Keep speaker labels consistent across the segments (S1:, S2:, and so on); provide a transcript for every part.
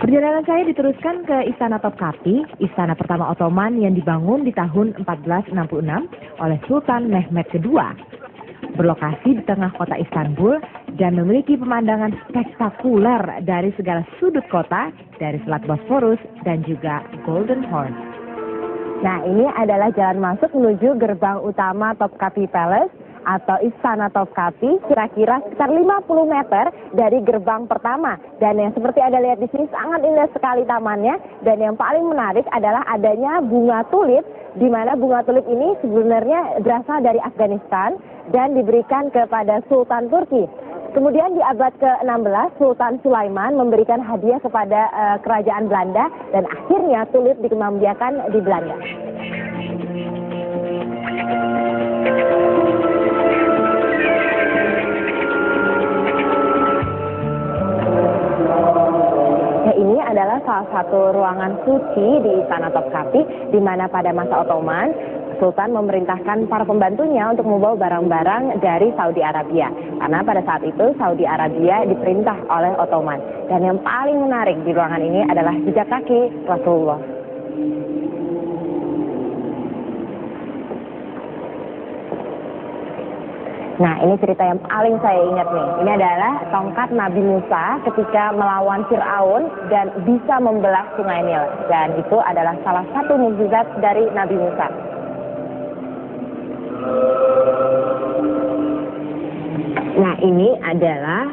S1: Perjalanan saya diteruskan ke Istana Topkapi, istana pertama Ottoman yang dibangun di tahun 1466 oleh Sultan Mehmed II. Berlokasi di tengah kota Istanbul dan memiliki pemandangan spektakuler dari segala sudut kota, dari Selat Bosphorus dan juga Golden Horn. Nah, ini adalah jalan masuk menuju gerbang utama Topkapi Palace atau Istana Topkapi, kira-kira sekitar 50 meter dari gerbang pertama. Dan yang seperti Anda lihat di sini sangat indah sekali tamannya. Dan yang paling menarik adalah adanya bunga tulip, di mana bunga tulip ini sebenarnya berasal dari Afghanistan dan diberikan kepada Sultan Turki. Kemudian di abad ke-16, Sultan Sulaiman memberikan hadiah kepada kerajaan Belanda dan akhirnya tulip dikembangbiakan di Belanda. Ini adalah salah satu ruangan suci di Istana Topkapi, di mana pada masa Ottoman, Sultan memerintahkan para pembantunya untuk membawa barang-barang dari Saudi Arabia. Karena pada saat itu Saudi Arabia diperintah oleh Ottoman. Dan yang paling menarik di ruangan ini adalah jejak kaki Rasulullah. Nah, ini cerita yang paling saya ingat nih. Ini adalah tongkat Nabi Musa ketika melawan Fir'aun dan bisa membelah Sungai Nil. Dan itu adalah salah satu mukjizat dari Nabi Musa. Nah, ini adalah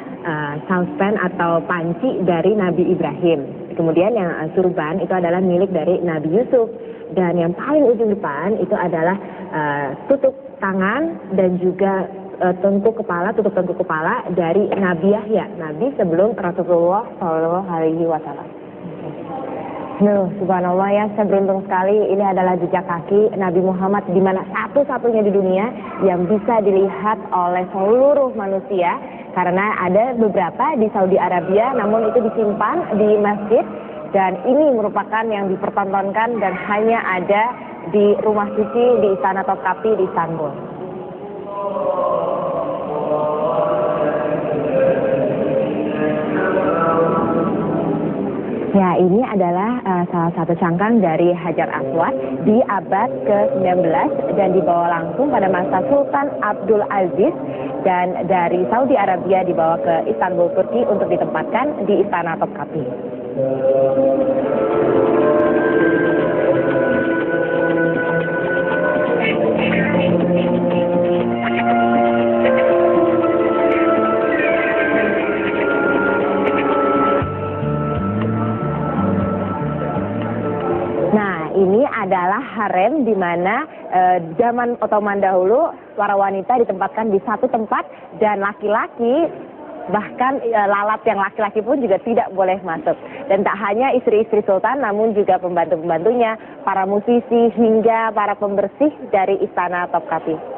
S1: saucepan atau panci dari Nabi Ibrahim. Kemudian yang surban itu adalah milik dari Nabi Yusuf. Dan yang paling ujung depan itu adalah tutup tangan dan juga tutup tengkuk kepala dari Nabi Yahya, Nabi sebelum Rasulullah SAW. Subhanallah ya, saya beruntung sekali ini adalah jejak kaki Nabi Muhammad, di mana satu-satunya di dunia yang bisa dilihat oleh seluruh manusia, karena ada beberapa di Saudi Arabia namun itu disimpan di masjid, dan ini merupakan yang dipertontonkan dan hanya ada di rumah suci di Istana Topkapi di Istanbul. Ya, ini adalah salah satu cangkang dari Hajar Aswad di abad ke-19 dan dibawa langsung pada masa Sultan Abdul Aziz, dan dari Saudi Arabia dibawa ke Istanbul, Turki untuk ditempatkan di Istana Topkapi. Ini adalah harem di mana zaman Ottoman dahulu para wanita ditempatkan di satu tempat dan laki-laki, bahkan lalat yang laki-laki pun juga tidak boleh masuk. Dan tak hanya istri-istri sultan namun juga pembantu-pembantunya, para musisi hingga para pembersih dari Istana Topkapi.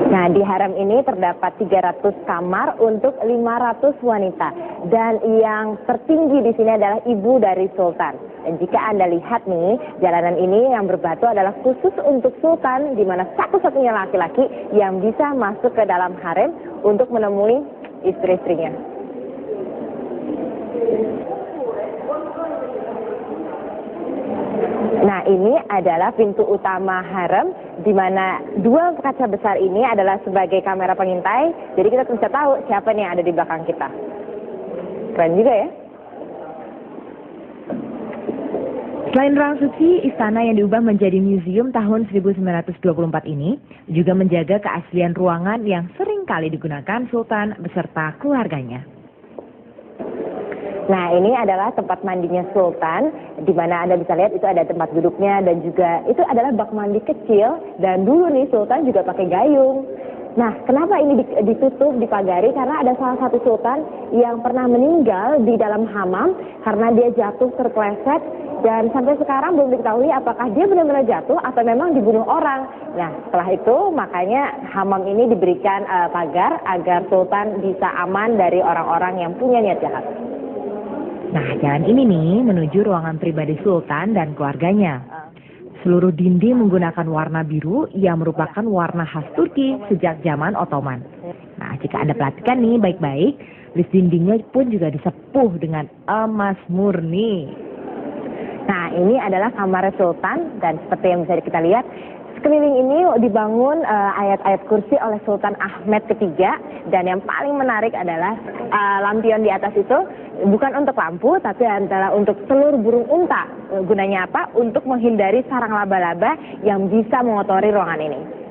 S1: Nah, di harem ini terdapat 300 kamar untuk 500 wanita. Dan yang tertinggi di sini adalah ibu dari sultan. Dan jika Anda lihat nih, jalanan ini yang berbatu adalah khusus untuk sultan, di mana satu-satunya laki-laki yang bisa masuk ke dalam harem untuk menemui istri-istrinya. Nah, ini adalah pintu utama harem, di mana dua kaca besar ini adalah sebagai kamera pengintai. Jadi kita bisa tahu siapa nih yang ada di belakang kita. Keren juga ya. Selain ruang suci, istana yang diubah menjadi museum tahun 1924 ini juga menjaga keaslian ruangan yang sering kali digunakan sultan beserta keluarganya. Nah, ini adalah tempat mandinya sultan, di mana Anda bisa lihat itu ada tempat duduknya dan juga itu adalah bak mandi kecil, dan dulu nih sultan juga pakai gayung. Nah, kenapa ini ditutup, dipagari? Karena ada salah satu sultan yang pernah meninggal di dalam hamam karena dia jatuh terpeleset, dan sampai sekarang belum diketahui apakah dia benar-benar jatuh atau memang dibunuh orang. Nah, setelah itu makanya hamam ini diberikan pagar agar sultan bisa aman dari orang-orang yang punya niat jahat. Nah, jalan ini nih menuju ruangan pribadi sultan dan keluarganya. Seluruh dinding menggunakan warna biru yang merupakan warna khas Turki sejak zaman Ottoman. Nah, Nah, jika Anda perhatikan nih baik-baik, list dindingnya pun juga disepuh dengan emas murni.
S2: Nah, ini adalah kamar Sultan dan seperti yang bisa kita lihat, sekeliling ini dibangun ayat-ayat kursi oleh Sultan Ahmed ketiga, dan yang paling menarik adalah lampion di atas itu bukan untuk lampu tapi adalah untuk telur burung unta. Gunanya apa? Untuk menghindari sarang laba-laba yang bisa mengotori ruangan ini.